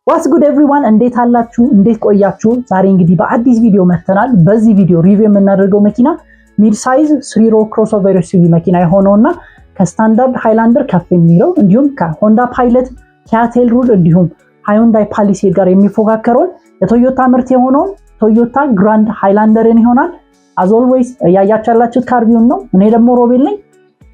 ዋትስ ጉድ ኤቭሪዋን እንዴት አላችሁ? እንዴት ቆያችሁ? ዛሬ እንግዲህ በአዲስ ቪዲዮ መጥተናል። በዚህ ቪዲዮ ሪቪው የምናደርገው መኪና ሚድ ሳይዝ 3 ሮ ክሮስኦቨር ኤስዩቪ መኪና የሆነውና ከስታንዳርድ ሃይላንደር ከፍ የሚለው እንዲሁም ከሆንዳ ፓይለት፣ ኪያ ቴልሩድ እንዲሁም ሃዩንዳይ ፓሊሴድ ጋር የሚፎካከረውን የቶዮታ ምርት የሆነውን ቶዮታ ግራንድ ሃይላንደርን ይሆናል። አዝ ኦልዌይስ ያያችሁ ያላችሁት ካርቪውን ነው። እኔ ደግሞ ሮቤል ነኝ።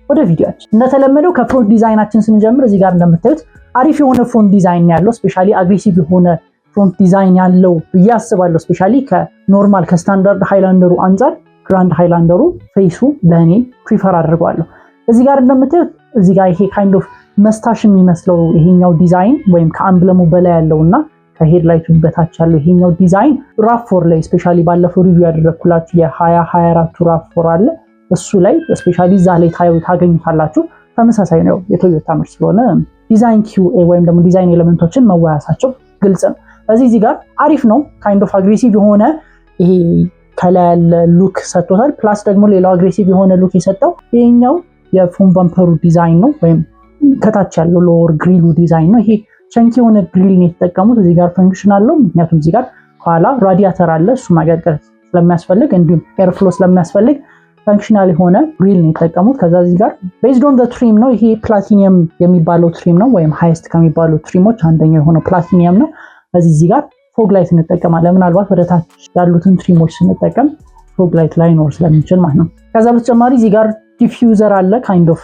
ወደ ቪዲዮአችን እንደተለመደው ከፍሮንት ዲዛይናችን ስንጀምር እዚህ ጋር እንደምታዩት አሪፍ የሆነ ፍሮንት ዲዛይን ያለው ስፔሻሊ አግሬሲቭ የሆነ ፍሮንት ዲዛይን ያለው ብዬ አስባለሁ። ስፔሻሊ ከኖርማል ከስታንዳርድ ሃይላንደሩ አንፃር ግራንድ ሃይላንደሩ ፌሱ ለኔ ፕሪፈር አድርጓለሁ። እዚህ ጋር እንደምታዩት እዚህ ጋር ይሄ ካይንድ ኦፍ መስታሽ የሚመስለው ይሄኛው ዲዛይን ወይም ከአምብለሙ በላይ ያለውና ከሄድላይቱ በታች ያለው ይሄኛው ዲዛይን ራፍ4 ላይ ስፔሻሊ ባለፈው ሪቪው ያደረኩላችሁ የ2024 ራፍ4 አለ እሱ ላይ ስፔሻሊ እዛ ላይ ታገኙታላችሁ። ተመሳሳይ ነው የቶዮታ ምርት ስለሆነ ዲዛይን ኪዩኤ ወይም ደግሞ ዲዛይን ኤሌመንቶችን መዋያሳቸው ግልጽ ነው። እዚህ ጋር አሪፍ ነው። ካይንድ ኦፍ አግሬሲቭ የሆነ ይሄ ከላይ ያለ ሉክ ሰጥቶታል። ፕላስ ደግሞ ሌላው አግሬሲቭ የሆነ ሉክ የሰጠው ይሄኛው የፎም ባምፐሩ ዲዛይን ነው ወይም ከታች ያለው ሎወር ግሪሉ ዲዛይን ነው። ይሄ ቸንኪ የሆነ ግሪል ነው የተጠቀሙት። እዚህ ጋር ፈንክሽን አለው ምክንያቱም እዚህ ጋር ኋላ ራዲያተር አለ እሱ ማቀዝቀዝ ስለሚያስፈልግ እንዲሁም ኤርፍሎ ስለሚያስፈልግ ፈንክሽናል የሆነ ግሪል ነው የተጠቀሙት። ከዛ እዚህ ጋር ቤዝድ ኦን ዘ ትሪም ነው። ይሄ ፕላቲኒየም የሚባለው ትሪም ነው ወይም ሃይስት ከሚባሉ ትሪሞች አንደኛው የሆነው ፕላቲኒየም ነው። እዚህ ጋር ፎግ ላይት እንጠቀማለን። ምናልባት ወደ ታች ያሉትን ትሪሞች ስንጠቀም ፎግ ላይት ላይኖር ስለሚችል ማለት ነው። ከዛ በተጨማሪ እዚህ ጋር ዲፊውዘር አለ። ካይንድ ኦፍ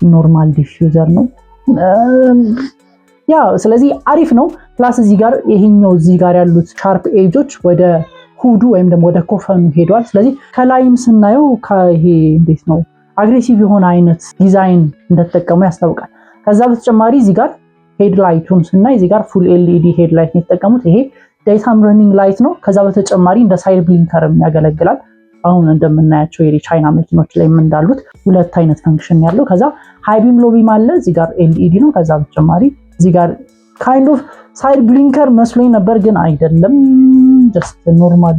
ኖርማል ዲፊውዘር ነው ያ ስለዚህ አሪፍ ነው። ፕላስ እዚህ ጋር ይሄኛው እዚህ ጋር ያሉት ሻርፕ ኤጆች ወደ ሁዱ ወይም ደግሞ ወደ ኮፈኑ ሄዷል። ስለዚህ ከላይም ስናየው ከይሄ እንዴት ነው አግሬሲቭ የሆነ አይነት ዲዛይን እንደተጠቀሙ ያስታውቃል። ከዛ በተጨማሪ እዚህ ጋር ሄድላይቱን ስናይ እዚህ ጋር ፉል ኤልኢዲ ሄድላይት ነው የተጠቀሙት። ይሄ ዴይታይም ረኒንግ ላይት ነው። ከዛ በተጨማሪ እንደ ሳይድ ብሊንከርም ያገለግላል። አሁን እንደምናያቸው የቻይና መኪኖች ላይ እንዳሉት ሁለት አይነት ፈንክሽን ያለው። ከዛ ሃይቢም ሎቢም አለ። እዚህ ጋር ኤልኢዲ ነው። ከዛ በተጨማሪ እዚህ ጋር ካይንድ ኦፍ ሳይድ ብሊንከር መስሎኝ ነበር ግን አይደለም። ጀስት ኖርማል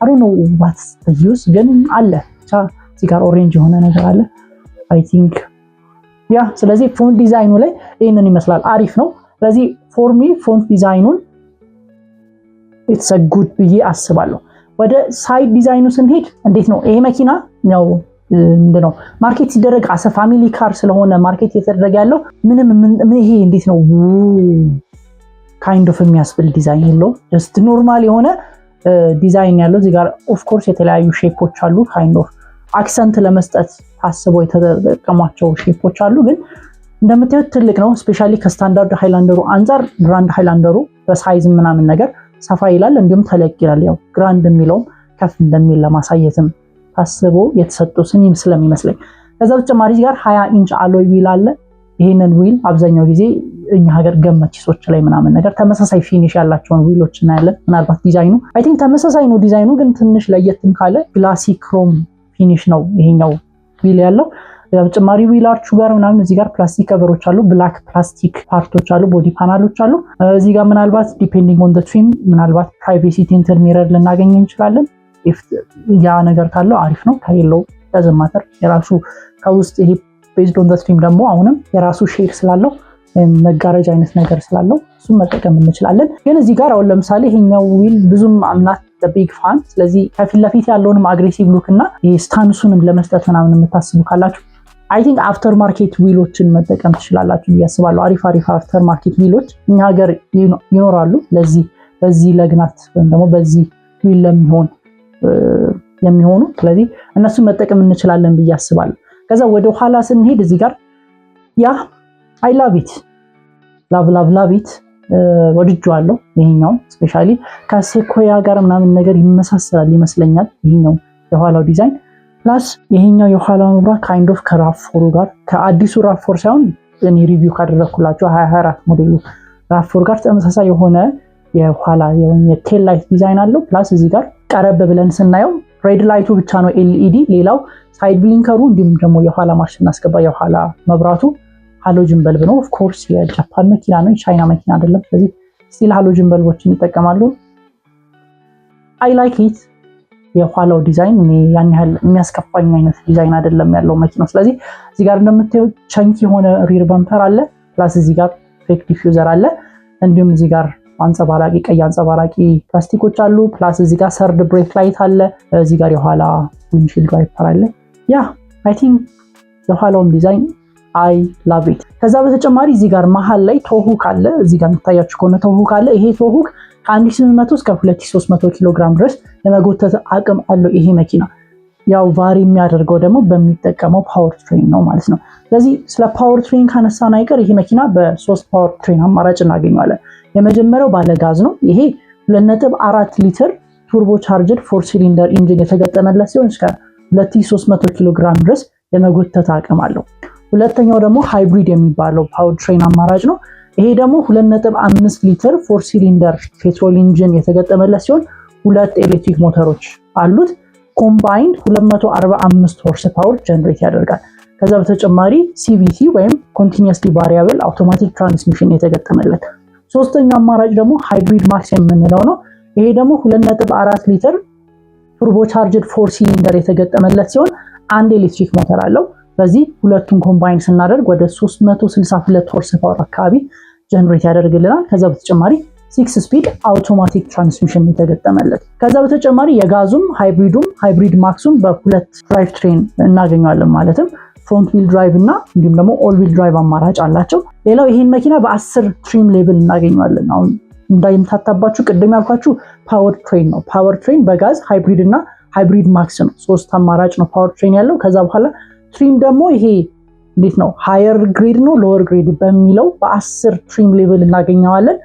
አይ ዶንት ኖ ዋትስ ዘ ዩዝ ግን አለ። እዚህ ጋር ኦሬንጅ የሆነ ነገር አለ አይ ቲንክ ያ። ስለዚህ ፍሮንት ዲዛይኑ ላይ ይሄንን ይመስላል። አሪፍ ነው። ስለዚህ ፎር ሚ ፍሮንት ዲዛይኑን ኢትስ አ ጉድ ብዬ አስባለሁ። ወደ ሳይድ ዲዛይኑ ስንሄድ እንዴት ነው ይሄ መኪና ያው ምንድነው ማርኬት ሲደረግ አሰ ፋሚሊ ካር ስለሆነ ማርኬት እየተደረገ ያለው ምንም ይሄ እንዴት ነው ካይንድ ኦፍ የሚያስብል ዲዛይን የለው። ጀስት ኖርማል የሆነ ዲዛይን ያለው። እዚህ ጋር ኦፍ ኮርስ የተለያዩ ሼፖች አሉ። ካይንድ ኦፍ አክሰንት ለመስጠት ታስበው የተጠቀሟቸው ሼፖች አሉ። ግን እንደምታዩት ትልቅ ነው። ስፔሻሊ ከስታንዳርድ ሃይላንደሩ አንፃር ግራንድ ሃይላንደሩ በሳይዝ ምናምን ነገር ሰፋ ይላል እንዲሁም ተለቅ ይላል። ያው ግራንድ የሚለውም ከፍ እንደሚል ለማሳየትም ታስቦ የተሰጡ ስኒም ስለሚመስለኝ። ከዛ በተጨማሪ እዚህ ጋር 20 ኢንች አሎይ ዊል አለ። ይሄንን ዊል አብዛኛው ጊዜ እኛ ሀገር ገመቺሶች ላይ ምናምን ነገር ተመሳሳይ ፊኒሽ ያላቸውን ዊሎች እናያለን። ምናልባት ዲዛይኑ አይ ቲንክ ተመሳሳይ ነው። ዲዛይኑ ግን ትንሽ ለየትም ካለ ግላሲ ክሮም ፊኒሽ ነው ይሄኛው ዊል ያለው። በተጨማሪ ዊል አርቹ ጋር ምናምን እዚህ ጋር ፕላስቲክ ከቨሮች አሉ፣ ብላክ ፕላስቲክ ፓርቶች አሉ፣ ቦዲ ፓናሎች አሉ። እዚህ ጋር ምናልባት ዲፔንዲንግ ኦን ዘ ትሪም ምናልባት ፕራይቬሲ ቲንትድ ሚረር ልናገኝ እንችላለን። ኢፍ ያ ነገር ካለው አሪፍ ነው። ከሌለው ተዘማተር የራሱ ከውስጥ ይሄ ቤዝድ ኦን ዘ ትሪም ደግሞ አሁንም የራሱ ሼድ ስላለው መጋረጃ አይነት ነገር ስላለው እሱን መጠቀም እንችላለን። ግን እዚህ ጋር አሁን ለምሳሌ ይሄኛው ዊል ብዙም አምናት ቢግ ፋን። ስለዚህ ከፊት ለፊት ያለውንም አግሬሲቭ ሉክ እና ስታንሱንም ለመስጠት ምናምን የምታስቡ ካላችሁ አይ ቲንክ አፍተር ማርኬት ዊሎችን መጠቀም ትችላላችሁ ብዬ አስባለሁ። አሪፍ አፍተር ማርኬት ዊሎች እኛ ሀገር ይኖራሉ በዚህ ለግናት ወይም ደግሞ በዚህ ዊል ለሚሆን የሚሆኑ ስለዚህ እነሱን መጠቀም እንችላለን ብዬ አስባለሁ። ከዛ ወደ ኋላ ስንሄድ እዚህ ጋር ያ አይ ላቭ ኢት ላቭ ኢት ወድጄዋለሁ። ይሄኛው ስፔሻሊ ከሴኮያ ጋር ምናምን ነገር ይመሳሰላል ይመስለኛል ይሄኛው የኋላው ዲዛይን። ፕላስ ይሄኛው የኋላው መብራት ካይንድ ኦፍ ከራፍ4 ጋር ከአዲሱ ራፍ4 ሳይሆን እኔ ሪቪው ካደረኩላችሁ 2024 ሞዴሉ ራፍ4 ጋር ተመሳሳይ የሆነ የኋላ የቴል ላይት ዲዛይን አለው። ፕላስ እዚህ ጋር ቀረብ ብለን ስናየው ሬድ ላይቱ ብቻ ነው ኤልኢዲ፣ ሌላው ሳይድ ብሊንከሩ እንዲሁም ደግሞ የኋላ ማርሽ እናስገባ የኋላ መብራቱ ሃሎጅን በልብ ነው። ኦፍ ኮርስ የጃፓን መኪና ነው የቻይና መኪና አይደለም። ስለዚህ ስቲል ሃሎጅን በልቦችን ይጠቀማሉ። አይ ላይክ ኢት። የኋላው ዲዛይን እኔ ያን ያህል የሚያስከፋኝ አይነት ዲዛይን አይደለም ያለው መኪናው። ስለዚህ እዚህ ጋር እንደምታዩት ቸንኪ የሆነ ሪር በምፐር አለ። ፕላስ እዚህ ጋር ፌክ ዲፊውዘር አለ። እንዲሁም እዚህ ጋር አንጸባራቂ ቀይ አንጸባራቂ ፕላስቲኮች አሉ። ፕላስ እዚህ ጋር ሰርድ ብሬክ ላይት አለ። እዚህ ጋር የኋላ ዊንድሺልድ ዋይፐር አለ። ያ አይ ቲንክ የኋላውም ዲዛይን አይ ላቭ ኢት። ከዛ በተጨማሪ እዚህ ጋር መሃል ላይ ቶሁክ አለ። እዚህ ጋር የምታያችሁ ከሆነ ቶሁክ አለ። ይሄ ቶሁክ ከ1800 እስከ 2300 ኪሎ ግራም ድረስ የመጎተት አቅም አለው ይሄ መኪና። ያው ቫሪ የሚያደርገው ደግሞ በሚጠቀመው ፓወር ትሬን ነው ማለት ነው። ስለዚህ ስለ ፓወር ትሬን ካነሳን አይቀር ይሄ መኪና በ3 ፓወር ትሬን አማራጭ እናገኘዋለን። የመጀመሪያው ባለጋዝ ነው። ይሄ 2.4 ሊትር ቱርቦ ቻርጀድ 4 ሲሊንደር ኢንጂን የተገጠመለት ሲሆን እስከ 2300 ኪሎ ግራም ድረስ የመጎተት አቅም አለው። ሁለተኛው ደግሞ ሃይብሪድ የሚባለው ፓወር ትሬን አማራጭ ነው። ይሄ ደግሞ 2.5 ሊትር 4 ሲሊንደር ፔትሮል ኢንጂን የተገጠመለት ሲሆን ሁለት ኤሌክትሪክ ሞተሮች አሉት። ኮምባይንድ 245 ሆርስ ፓወር ጀነሬት ያደርጋል። ከዛ በተጨማሪ ሲቪቲ ወይም ኮንቲኒየስሊ ቫሪያብል አውቶማቲክ ትራንስሚሽን የተገጠመለት። ሶስተኛው አማራጭ ደግሞ ሃይብሪድ ማክስ የምንለው ነው። ይሄ ደግሞ 2.4 ሊትር ቱርቦ ቻርጅድ 4 ሲሊንደር የተገጠመለት ሲሆን አንድ ኤሌክትሪክ ሞተር አለው። በዚህ ሁለቱን ኮምባይን ስናደርግ ወደ 362 ሆርስ ፓወር አካባቢ ጀነሬት ያደርግልናል። ከዛ በተጨማሪ 6 ስፒድ አውቶማቲክ ትራንስሚሽን የተገጠመለት። ከዛ በተጨማሪ የጋዙም ሃይብሪዱም ሃይብሪድ ማክሱም በሁለት ድራይቭ ትሬን እናገኘዋለን። ማለትም ፍሮንት ዊል ድራይቭ እና እንዲሁም ደግሞ ኦል ዊል ድራይቭ አማራጭ አላቸው። ሌላው ይህን መኪና በ10 ትሪም ሌቭል እናገኘዋለን። አሁን እንዳይምታታባችሁ ቅድም ያልኳችሁ ፓወር ትሬን ነው። ፓወር ትሬን በጋዝ ሃይብሪድ እና ሃይብሪድ ማክስ ነው። 3 አማራጭ ነው ፓወር ትሬን ያለው። ከዛ በኋላ ትሪም ደግሞ ይሄ እንዴት ነው ሃየር ግሬድ ነው ሎወር ግሬድ በሚለው በ10 ትሪም ሌቭል እናገኘዋለን።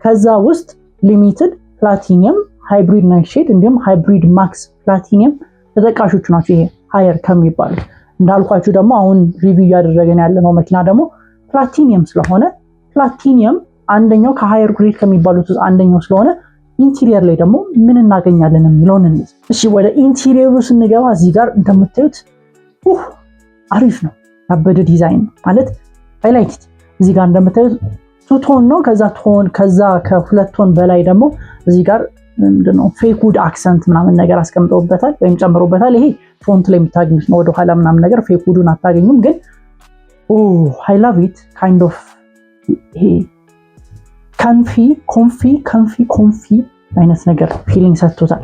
ከዛ ውስጥ ሊሚትድ፣ ፕላቲኒየም፣ ሃይብሪድ ናይትሼድ እንዲሁም ሃይብሪድ ማክስ ፕላቲኒየም ተጠቃሾቹ ናቸው። ይሄ ሃየር ከሚባሉት እንዳልኳችሁ ደግሞ አሁን ሪቪው እያደረገን ያለነው መኪና ደግሞ ፕላቲኒየም ስለሆነ ፕላቲኒየም አንደኛው ከሃየር ግሬድ ከሚባሉት አንደኛው ስለሆነ ኢንቴሪየር ላይ ደግሞ ምን እናገኛለን የሚለውን እንይ። እሺ ወደ ኢንቴሪየሩ ስንገባ እዚህ ጋር እንደምታዩት አሪፍ ነው። ያበደ ዲዛይን ማለት አይ ላይክ ኢት። እዚህ ጋር እንደምታዩት ቱ ቶን ነው። ከዛ ከሁለት ቶን በላይ ደግሞ እዚህ ጋር ምንድነው ፌክ ውድ አክሰንት ምናምን ነገር አስቀምጠውበታል ወይም ጨምሮበታል። ይሄ ፍሮንት ላይ የምታገኙት ነው። ወደ ኋላ ምናምን ነገር ፌክ ውዱን አታገኙም። ግን አይ ላቭ ኢት ካይንድ ኦፍ ይሄ ኮንፊ አይነት ነገር ፊሊንግ ሰጥቶታል።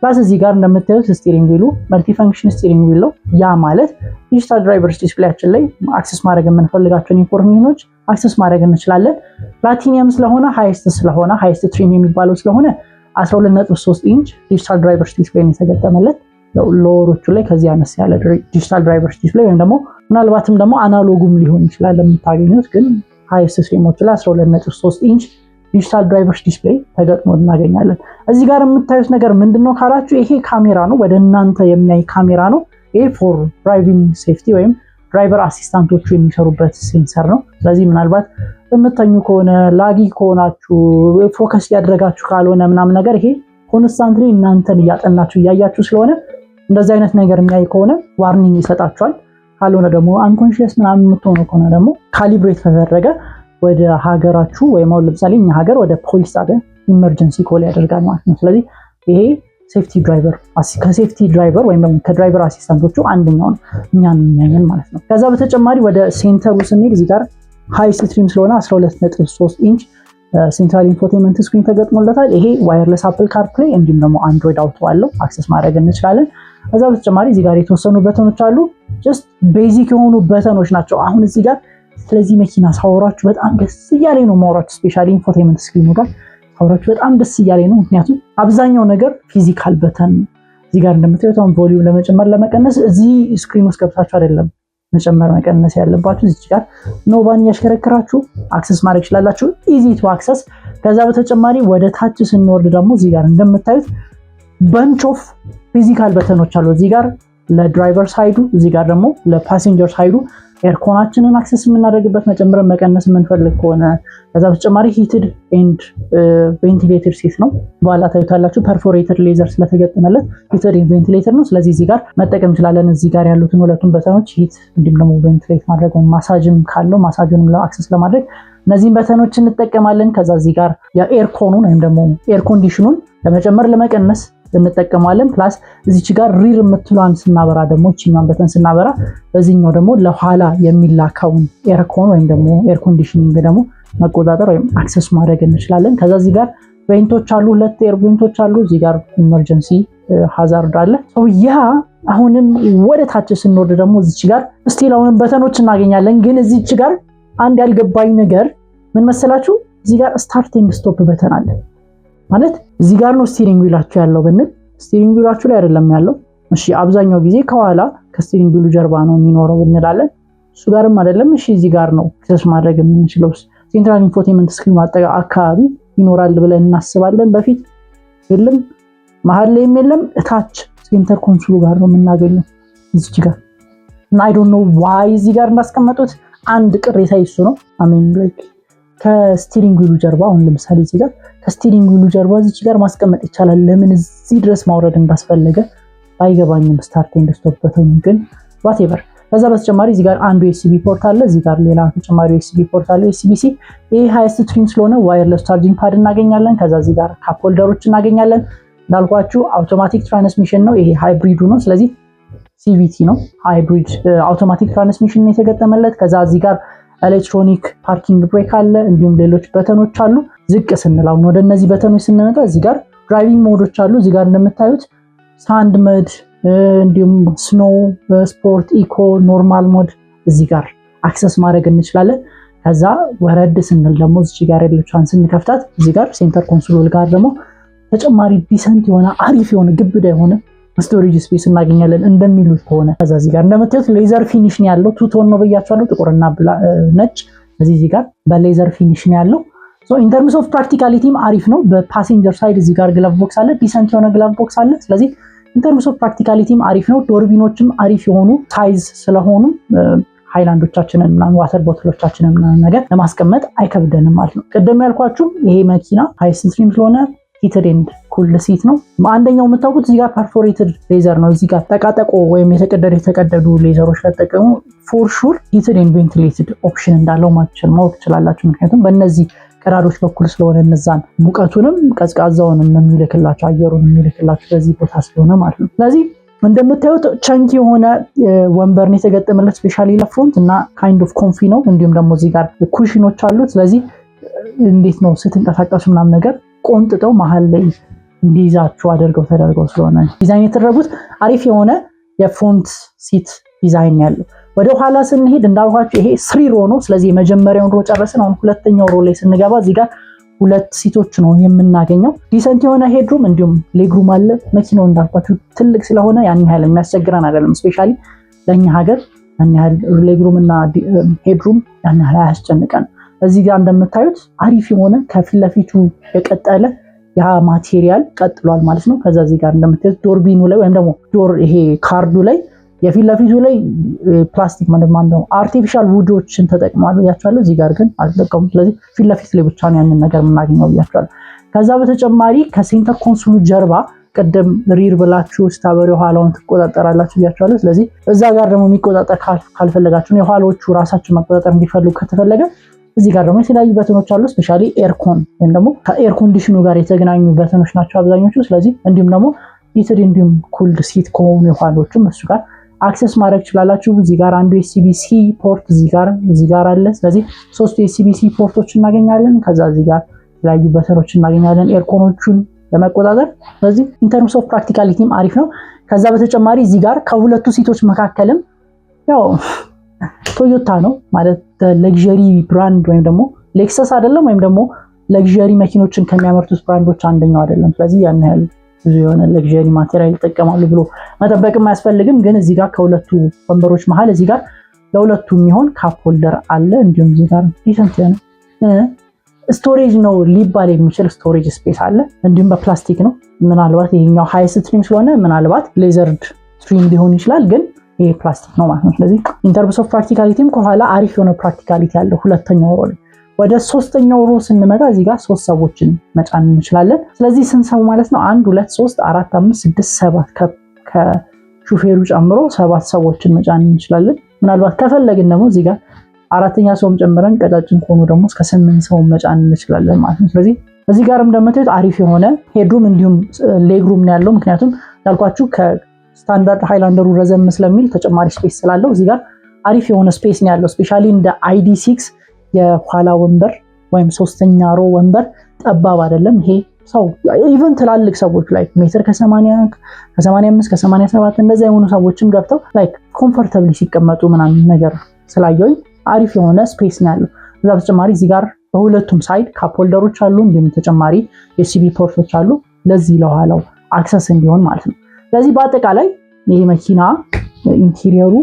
ፕላስ እዚህ ጋር እንደምታዩት ስቲሪንግ ዊሉ መልቲ ፈንክሽን ስቲሪንግ ዊል ነው። ያ ማለት ዲጂታል ድራይቨርስ ዲስፕሌያችን ላይ አክሰስ ማድረግ የምንፈልጋቸውን ኢንፎርሜሽኖች አክሰስ ማድረግ እንችላለን። ፕላቲኒየም ስለሆነ ሃይስት ትሪም የሚባለው ስለሆነ 12.3 ኢንች ዲጂታል ድራይቨርስ ዲስፕሌይ የተገጠመለት። ሎወሮቹ ላይ ከዚህ አነስ ያለ ዲጂታል ድራይቨርስ ዲስፕሌይ ወይም ደግሞ ምናልባትም ደግሞ አናሎጉም ሊሆን ይችላል የምታገኙት። ግን ሃይስት ትሪሞቹ ላይ 12.3 ኢንች ዲጂታል ድራይቨርስ ዲስፕሌይ ተገጥሞ እናገኛለን። እዚህ ጋር የምታዩት ነገር ምንድነው ካላችሁ ይሄ ካሜራ ነው። ወደ እናንተ የሚያይ ካሜራ ነው። ይሄ ፎር ድራይቪንግ ሴፍቲ ወይም ድራይቨር አሲስታንቶቹ የሚሰሩበት ሴንሰር ነው። ስለዚህ ምናልባት የምተኙ ከሆነ ላጊ ከሆናችሁ ፎከስ ያደረጋችሁ ካልሆነ ምናምን ነገር ይሄ ኮንስታንትሊ እናንተን እያጠናችሁ እያያችሁ ስለሆነ እንደዚህ አይነት ነገር የሚያይ ከሆነ ዋርኒንግ ይሰጣችኋል። ካልሆነ ደግሞ አንኮንሺየስ ምናምን የምትሆኑ ከሆነ ደግሞ ካሊብሬት ከተደረገ ወደ ሀገራችሁ ወይም አሁን ለምሳሌ እኛ ሀገር ወደ ፖሊስ ጣቢያ ኢመርጀንሲ ኮል ያደርጋል ማለት ነው። ስለዚህ ይሄ ሴፍቲ ድራይቨር ከሴፍቲ ድራይቨር ወይም ደግሞ ከድራይቨር አሲስታንቶቹ አንደኛው ነው እኛን የሚያየን ማለት ነው። ከዛ በተጨማሪ ወደ ሴንተሩ ስንሄድ እዚህ ጋር ሃይስት ትሪም ስለሆነ 12.3 ኢንች ሴንትራል ኢንፎቴንመንት ስክሪን ተገጥሞለታል። ይሄ ዋየርለስ አፕል ካርፕሌይ እንዲሁም ደግሞ አንድሮይድ አውቶ አለው። አክሰስ ማድረግ እንችላለን። ከዛ በተጨማሪ እዚህ ጋር የተወሰኑ በተኖች አሉ። ጀስት ቤዚክ የሆኑ በተኖች ናቸው። አሁን እዚህ ጋር ስለዚህ መኪና ሳወራችሁ በጣም ደስ እያለኝ ነው ማውራችሁ። ስፔሻሊ ኢንፎቴንመንት ስክሪኑ ጋር ሳወራችሁ በጣም ደስ እያለኝ ነው። ምክንያቱም አብዛኛው ነገር ፊዚካል በተን እዚህ ጋር እንደምታዩት አሁን ቮሊዩም ለመጨመር ለመቀነስ እዚህ ስክሪን ውስጥ ገብታችሁ አይደለም መጨመር መቀነስ ያለባችሁ። እዚህ ጋር ኖባን እያሽከረከራችሁ አክሰስ ማድረግ ይችላላችሁ። ኢዚ ቱ አክሰስ። ከዛ በተጨማሪ ወደ ታች ስንወርድ ደግሞ እዚህ ጋር እንደምታዩት በንች ኦፍ ፊዚካል በተኖች አሉ። እዚህ ጋር ለድራይቨር ሳይዱ፣ እዚህ ጋር ደግሞ ለፓሴንጀር ሳይዱ ኤርኮናችንን አክሰስ የምናደርግበት መጨመር መቀነስ የምንፈልግ ከሆነ። ከዛ በተጨማሪ ሂትድ ኤንድ ቬንቲሌተር ሴት ነው። በኋላ ታዩታላችሁ። ፐርፎሬተድ ሌዘር ስለተገጠመለት ሂትድ ኤንድ ቬንቲሌተር ነው። ስለዚህ እዚህ ጋር መጠቀም እንችላለን። እዚህ ጋር ያሉትን ሁለቱን በተኖች ሂት እንዲሁም ደግሞ ቬንቲሌት ማድረግ ወይም ማሳጅም ካለው ማሳጅንም ለአክሰስ ለማድረግ እነዚህን በተኖች እንጠቀማለን። ከዛ እዚህ ጋር የኤርኮኑን ወይም ደግሞ ኤር ኮንዲሽኑን ለመጨመር ለመቀነስ እንጠቀማለን። ፕላስ እዚች ጋር ሪር የምትሏን ስናበራ ደግሞ እቺኛን በተን ስናበራ በዚህኛው ደግሞ ለኋላ የሚላከውን ኤርኮን ወይም ደግሞ ኤር ኮንዲሽኒንግ ደግሞ መቆጣጠር ወይም አክሰስ ማድረግ እንችላለን። ከዛ እዚህ ጋር ቬንቶች አሉ፣ 2 ኤር ቬንቶች አሉ። እዚህ ጋር ኢመርጀንሲ ሃዛርድ አለ። ያ አሁንም ወደ ታች ስንወርድ ደግሞ እዚች ጋር ስቲል አሁንም በተኖች እናገኛለን። ግን እዚች ጋር አንድ ያልገባኝ ነገር ምን መሰላችሁ? እዚህ ጋር ስታርት ኤንድ ስቶፕ በተን አለ ማለት እዚህ ጋር ነው ስቲሪንግ ዊላችሁ ያለው ብንል ስቲሪንግ ዊላችሁ ላይ አይደለም ያለው። እሺ አብዛኛው ጊዜ ከኋላ ከስቲሪንግ ዊሉ ጀርባ ነው የሚኖረው እንላለን። እሱ ጋርም አይደለም። እሺ እዚህ ጋር ነው አክሰስ ማድረግ የምንችለው። ሴንትራል ኢንፎቴመንት ስክሪን አካባቢ ይኖራል ብለን እናስባለን። በፊት የለም፣ መሀል ላይ የለም፣ እታች ሴንተር ኮንሶሉ ጋር ነው የምናገኘው እዚህ ጋር እና አይ ዶንት ኖ ዋይ እዚህ ጋር እንዳስቀመጡት። አንድ ቅሬታ ይሱ ነው አሜን ላይክ ከስቲሪንግ ዊሉ ጀርባ አሁን ለምሳሌ እዚህ ጋር ከስቲሪንግ ዊሉ ጀርባ እዚህ ጋር ማስቀመጥ ይቻላል። ለምን እዚህ ድረስ ማውረድ እንዳስፈለገ ባይገባኝም ስታርት ኤንድ ስቶፕ በተኑ ግን ዋትኤቨር። ከዛ በተጨማሪ እዚህ ጋር አንዱ ዩኤስቢ ፖርት አለ። እዚህ ጋር ሌላ ተጨማሪ ዩኤስቢ ፖርት አለ። ዩኤስቢ-C ይሄ ሃይስት ስትሪም ስለሆነ ዋየርለስ ቻርጂንግ ፓድ እናገኛለን። ከዛ እዚህ ጋር ካፕ ሆልደሮች እናገኛለን። እንዳልኳችሁ አውቶማቲክ ትራንስሚሽን ነው ይሄ ሃይብሪዱ ነው። ስለዚህ CVT ነው ሃይብሪድ አውቶማቲክ ትራንስሚሽን የተገጠመለት። ከዛ እዚህ ጋር ኤሌክትሮኒክ ፓርኪንግ ብሬክ አለ። እንዲሁም ሌሎች በተኖች አሉ። ዝቅ ስንል አሁን ወደ እነዚህ በተኖች ስንመጣ እዚህ ጋር ድራይቪንግ ሞዶች አሉ። እዚህ ጋር እንደምታዩት ሳንድ መድ እንዲሁም ስኖ፣ ስፖርት፣ ኢኮ፣ ኖርማል ሞድ እዚህ ጋር አክሰስ ማድረግ እንችላለን። ከዛ ወረድ ስንል ደግሞ እዚህ ጋር ያለችውን ስንከፍታት እዚህ ጋር ሴንተር ኮንሶል ጋር ደግሞ ተጨማሪ ዲሰንት የሆነ አሪፍ የሆነ ግብዳ የሆነ ስቶሬጅ ስፔስ እናገኛለን እንደሚሉት ከሆነ። ከዛ እዚህ ጋር እንደምታዩት ሌዘር ፊኒሽ ነው ያለው። ቱ ቶን ነው ብያችኋለሁ፣ ጥቁርና ነጭ። እዚህ ጋር በሌዘር ፊኒሽ ነው ያለው። ኢን ተርምስ ኦፍ ፕራክቲካሊቲም አሪፍ ነው። በፓሴንጀር ሳይድ እዚህ ጋር ግላቭ ቦክስ አለ፣ ዲሰንት የሆነ ግላቭ ቦክስ አለ። ስለዚህ ኢን ተርምስ ኦፍ ፕራክቲካሊቲም አሪፍ ነው። ዶርቢኖችም አሪፍ የሆኑ ሳይዝ ስለሆኑ ሃይላንዶቻችንን እና ዋተር ቦትሎቻችንን ነገር ለማስቀመጥ አይከብደንም ማለት ነው። ቀደም ያልኳችሁ ይሄ መኪና ሃይስት ስትሪም ስለሆነ ሂትድ ኤንድ ኩልድ ሲት ነው። አንደኛው የምታውቁት እዚህ ጋር ፐርፎሬትድ ሌዘር ነው። እዚህ ጋር ጠቃጠቆ ወይም የተቀደዱ ሌዘሮች ከተጠቀሙ ፎር ሹር ሂትድ ኤንድ ቬንቲሌትድ ኦፕሽን እንዳለው ማወቅ ትችላላችሁ። ምክንያቱም በእነዚህ ቀዳዶች በኩል ስለሆነ እነዛን ሙቀቱንም ቀዝቃዛውንም የሚልክላቸው አየሩን የሚልክላቸው በዚህ ቦታ ስለሆነ ማለት ነው። ስለዚህ እንደምታዩት ቸንኪ የሆነ ወንበርን የተገጠመለት ስፔሻሊ ለፍሮንት እና ካይንድ ኦፍ ኮንፊ ነው። እንዲሁም ደግሞ እዚህ ጋር ኩሽኖች አሉት። ስለዚህ እንዴት ነው ስትንቀሳቀሱ ምናምን ነገር ቆንጥጠው መሀል ላይ እንዲይዛችሁ ተደርገው ስለሆነ ዲዛይን የተደረጉት አሪፍ የሆነ የፍሮንት ሲት ዲዛይን ያለው። ወደ ኋላ ስንሄድ እንዳልኳችሁ ይሄ 3 ሮ ነው። ስለዚህ የመጀመሪያውን ሮ ጨረስን። አሁን ሁለተኛው ሮ ላይ ስንገባ እዚህ ጋር 2 ሲቶች ነው የምናገኘው። ዲሰንት የሆነ ሄድሩም እንዲሁም ሌግሩም አለ። መኪናው እንዳልኳችሁ ትልቅ ስለሆነ ያን ያህል የሚያስቸግረን አይደለም። ስፔሻሊ ለኛ ሀገር ያን ያህል ሌግሩም እና ሄድሩም ያን ያህል አያስጨንቀን። እዚህ ጋር እንደምታዩት አሪፍ የሆነ ከፊት ለፊቱ የቀጠለ ያ ማቴሪያል ቀጥሏል ማለት ነው። ከዛ እዚህ ጋር እንደምታዩት ዶርቢኑ ላይ ወይም ደግሞ ዶር ይሄ ካርዱ ላይ የፊት ለፊቱ ላይ ፕላስቲክ ማለት ነው አርቲፊሻል ውዶችን ተጠቅመዋል ብያቸዋለሁ። እዚህ ጋር ግን አልተጠቀሙም። ስለዚህ ፊት ለፊት ላይ ብቻ ነው ያንን ነገር የምናገኘው ብያቸዋለሁ። ከዛ በተጨማሪ ከሴንተር ኮንሶሉ ጀርባ ቀደም ሪር ብላችሁ ስታበሪ ኋላውን ትቆጣጠራላችሁ ብያቸዋለሁ። ስለዚህ እዛ ጋር ደግሞ የሚቆጣጠር ካልፈለጋችሁ የኋላዎቹ ራሳችሁ መቆጣጠር እንዲፈልጉ ከተፈለገ እዚህ ጋር ደግሞ የተለያዩ በተኖች አሉ። ስፔሻሊ ኤርኮን ወይም ደግሞ ከኤር ኮንዲሽኑ ጋር የተገናኙ በተኖች ናቸው አብዛኞቹ። ስለዚህ እንዲሁም ደግሞ ሂትድ እንዲሁም ኩልድ ሲት ከሆኑ የኋላዎቹም እሱ ጋር አክሰስ ማድረግ ትችላላችሁ። እዚህ ጋር አንዱ ዩኤስቢ-C ፖርት እዚህ ጋር አለ። ስለዚህ 3 ዩኤስቢ-C ፖርቶች እናገኛለን። ከዛ እዚህ ጋር የተለያዩ በተኖች እናገኛለን ኤርኮኖቹን ለመቆጣጠር። ስለዚህ ኢን ተርምስ ኦፍ ፕራክቲካሊቲም አሪፍ ነው። ከዛ በተጨማሪ እዚህ ጋር ከሁለቱ ሲቶች መካከልም ያው ቶዮታ ነው ማለት ለግዠሪ ብራንድ ወይም ደግሞ ሌክሰስ አይደለም ወይም ደግሞ ለግዠሪ መኪኖችን ከሚያመርቱት ብራንዶች አንደኛው አይደለም። ስለዚህ ያን ያህል ብዙ የሆነ ለግዠሪ ማቴሪያል ይጠቀማሉ ብሎ መጠበቅም አያስፈልግም። ግን እዚህ ጋር ከሁለቱ ወንበሮች መሃል እዚህ ጋር ለሁለቱ የሚሆን ካፕ ሆልደር አለ። እንዲሁም እዚህ ጋር ዲሰንት የሆነ ስቶሬጅ ነው ሊባል የሚችል ስቶሬጅ ስፔስ አለ። እንዲሁም በፕላስቲክ ነው። ምናልባት ይሄኛው ሃይ ስትሪም ስለሆነ ምናልባት ሌዘርድ ስትሪም ሊሆን ይችላል ግን ይሄ ፕላስቲክ ነው ማለት ነው። ስለዚህ ኢን ተርምስ ኦፍ ፕራክቲካሊቲም ከኋላ አሪፍ የሆነ ፕራክቲካሊቲ ያለው ሁለተኛው ሮ ላይ። ወደ ሶስተኛው ሮ ስንመጣ እዚህ ጋር 3 ሰዎችን መጫን እንችላለን። ስለዚህ ስንት ሰው ማለት ነው? 1 2 3 4 5 6 7 ከሹፌሩ ጨምሮ 7 ሰዎችን መጫን እንችላለን። ምናልባት ከፈለግን ደግሞ እዚህ ጋር አራተኛ ሰውም ጨምረን ቀጫጭን ከሆኑ ደግሞ እስከ 8 ሰው መጫን እንችላለን ማለት ነው። ስለዚህ እዚህ ጋርም እንደምታዩት አሪፍ የሆነ ሄድሩም እንዲሁም ሌግሩም ነው ያለው። ምክንያቱም ያልኳችሁ ከስታንዳርድ ሃይላንደሩ ረዘም ስለሚል ተጨማሪ ስፔስ ስላለው እዚህ ጋር አሪፍ የሆነ ስፔስ ነው ያለው። ስፔሻሊ እንደ ID6 የኋላ ወንበር ወይም ሶስተኛ ሮ ወንበር ጠባብ አይደለም። ይሄ ሰው ኢቭን ትላልቅ ሰዎች ላይ ሜትር ከ80 ከ85 ከ87 እንደዛ የሆኑ ሰዎችም ገብተው ላይክ ኮምፎርታብሊ ሲቀመጡ ምናምን ነገር ስላየሁኝ አሪፍ የሆነ ስፔስ ነው ያለው። ከዛ በተጨማሪ እዚህ ጋር በሁለቱም ሳይድ ካፕ ሆልደሮች አሉ፣ እንዲሁም ተጨማሪ ዩኤስቢ ፖርቶች አሉ ለዚህ ለኋላው አክሰስ እንዲሆን ማለት ነው። ስለዚህ በአጠቃላይ ይሄ መኪና ኢንቴሪየሩ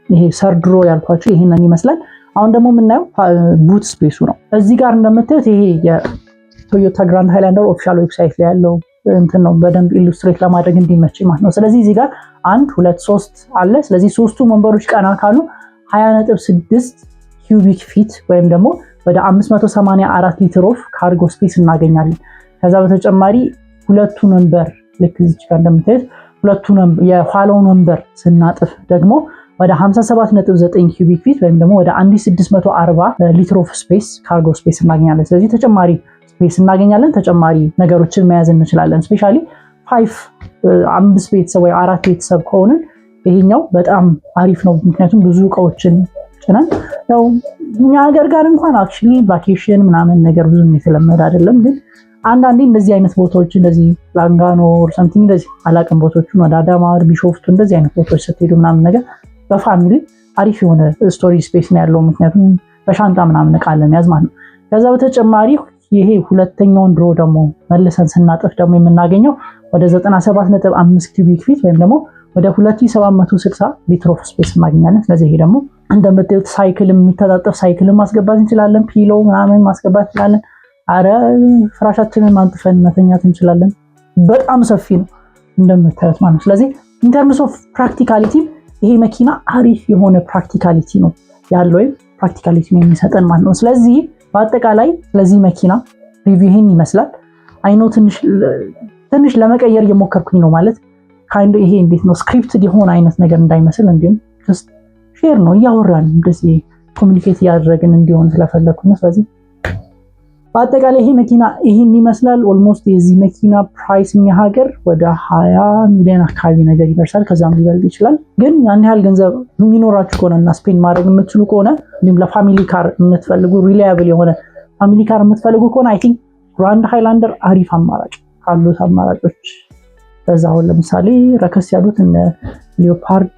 ይሄ ሰርድ ሮ ያልኳችሁ ይሄንን ይመስላል። አሁን ደግሞ የምናየው ቡት ስፔሱ ነው። እዚህ ጋር እንደምታዩት ይሄ የቶዮታ ግራንድ ሃይላንደር ኦፊሻል ዌብሳይት ላይ ያለው እንትን ነው በደንብ ኢሉስትሬት ለማድረግ እንዲመች ማለት ነው። ስለዚህ እዚህ ጋር 1 2 3 አለ። ስለዚህ ሶስቱ ወንበሮች ቀና ካሉ 20.6 ኪዩቢክ ፊት ወይም ደግሞ ወደ 584 ሊትር ኦፍ ካርጎ ስፔስ እናገኛለን። ከዛ በተጨማሪ ሁለቱን ወንበር ልክ እዚህ ጋር እንደምታዩት ሁለቱን የኋላውን ወንበር ስናጥፍ ደግሞ ወደ 57.9 ኪዩቢክ ፊት ወይም ደግሞ ወደ 1640 ሊትር ኦፍ ስፔስ ካርጎ ስፔስ እናገኛለን። ስለዚህ ተጨማሪ ስፔስ እናገኛለን። ተጨማሪ ነገሮችን መያዝ እንችላለን። ስፔሻሊ 5 ቤተሰብ ወይ 4 ቤተሰብ ከሆነ ይሄኛው በጣም አሪፍ ነው። ምክንያቱም ብዙ እቃዎችን ጭነን ያው እኛ ሀገር ጋር እንኳን አክቹሊ ቫኬሽን ምናምን ነገር ብዙም የተለመደ አይደለም፣ ግን አንዳንዴ እንደዚህ አይነት ቦታዎች እንደዚህ ላንጋኖ ኦር ሰምቲንግ እንደዚህ አላቅም ቦታዎችን ወደ አዳማ ቢሾፍቱ እንደዚህ አይነት ቦታዎች ስትሄዱ ምናምን ነገር በፋሚሊ አሪፍ የሆነ ስቶሬጅ ስፔስ ነው ያለው። ምክንያቱም በሻንጣ ምናምን እቃ ለመያዝ ማለት ነው። ከዛ በተጨማሪ ይሄ ሁለተኛውን ድሮ ደግሞ መልሰን ስናጥፍ ደግሞ የምናገኘው ወደ 97.5 ኪዩቢክ ፊት ወይም ደግሞ ወደ 2760 ሊትር ኦፍ ስፔስ እናገኛለን። ስለዚህ ይሄ ደግሞ እንደምታዩት ሳይክል የሚተጣጠፍ ሳይክልን ማስገባት እንችላለን። ፒሎ ምናምን ማስገባት እንችላለን። አረ ፍራሻችንን ማንጥፈን መተኛት እንችላለን። በጣም ሰፊ ነው እንደምታዩት ማለት ነው። ስለዚህ ኢን ተርምስ ኦፍ ፕራክቲካሊቲ ይሄ መኪና አሪፍ የሆነ ፕራክቲካሊቲ ነው ያለው ወይም ፕራክቲካሊቲ ነው የሚሰጠን ማለት ነው። ስለዚህ በአጠቃላይ ስለዚህ መኪና ሪቪው ይሄን ይመስላል። አይኖ ትንሽ ለመቀየር እየሞከርኩኝ ነው ማለት ካይንድ ይሄ እንዴት ነው ስክሪፕትድ የሆነ አይነት ነገር እንዳይመስል እንዲሁም ጀስት ሼር ነው እያወራን እንደዚህ ኮሙኒኬት እያደረግን እንዲሆን ስለፈለኩ ነው። ስለዚህ በአጠቃላይ ይሄ መኪና ይሄን ይመስላል። ኦልሞስት የዚህ መኪና ፕራይስ እኛ ሀገር ወደ 20 ሚሊዮን አካባቢ ነገር ይደርሳል። ከዛም ሊበልጥ ይችላል። ግን ያን ያህል ገንዘብ የሚኖራችሁ ከሆነና ስፔንድ ማድረግ የምትችሉ ከሆነ እንዲሁም ለፋሚሊ ካር የምትፈልጉ ሪላያብል የሆነ ፋሚሊ ካር የምትፈልጉ ከሆነ አይ ቲንክ ግራንድ ሃይላንደር አሪፍ አማራጭ ካሉት አማራጮች በዛ አሁን ለምሳሌ ረከስ ያሉት እነ ሊዮፓርድ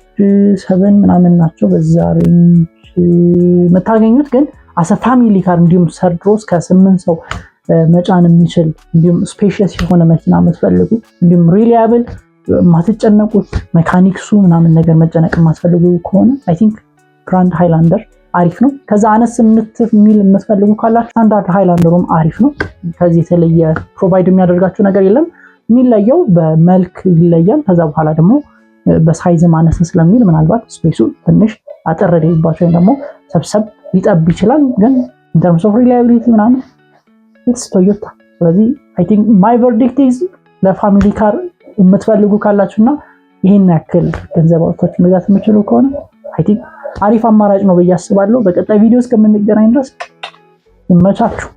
7 ምናምን ናቸው በዛ ሬንጅ የምታገኙት። ግን አሰ ፋሚሊ ካር እንዲሁም ሰርድ ሮ እስከ 8 ሰው መጫን የሚችል እንዲሁም ስፔሺየስ የሆነ መኪና የምትፈልጉ እንዲሁም ሪላያብል ማትጨነቁት ሜካኒክሱ ምናምን ነገር መጨነቅ የማትፈልጉ ከሆነ አይ ቲንክ ግራንድ ሃይላንደር አሪፍ ነው። ከዛ አነስ የሚል የምትፈልጉ ካላችሁ ስታንዳርድ ሃይላንደሩም አሪፍ ነው። ከዚህ የተለየ ፕሮቫይድ የሚያደርጋችሁ ነገር የለም። የሚለየው በመልክ ይለያል። ከዛ በኋላ ደግሞ በሳይዝ ማነስ ስለሚል ምናልባት ስፔሱ ትንሽ አጠር ሊባቸው ወይም ደግሞ ሰብሰብ ሊጠብ ይችላል። ግን in terms of reliability ምናምን it's Toyota። ስለዚህ I think my verdict is ለፋሚሊ ካር የምትፈልጉ ካላችሁና ይሄን ያክል ገንዘብ አውጥታችሁ መግዛት የምትችሉ ከሆነ I think አሪፍ አማራጭ ነው ብዬ አስባለሁ። በቀጣይ ቪዲዮ እስከምንገናኝ ድረስ ይመቻችሁ።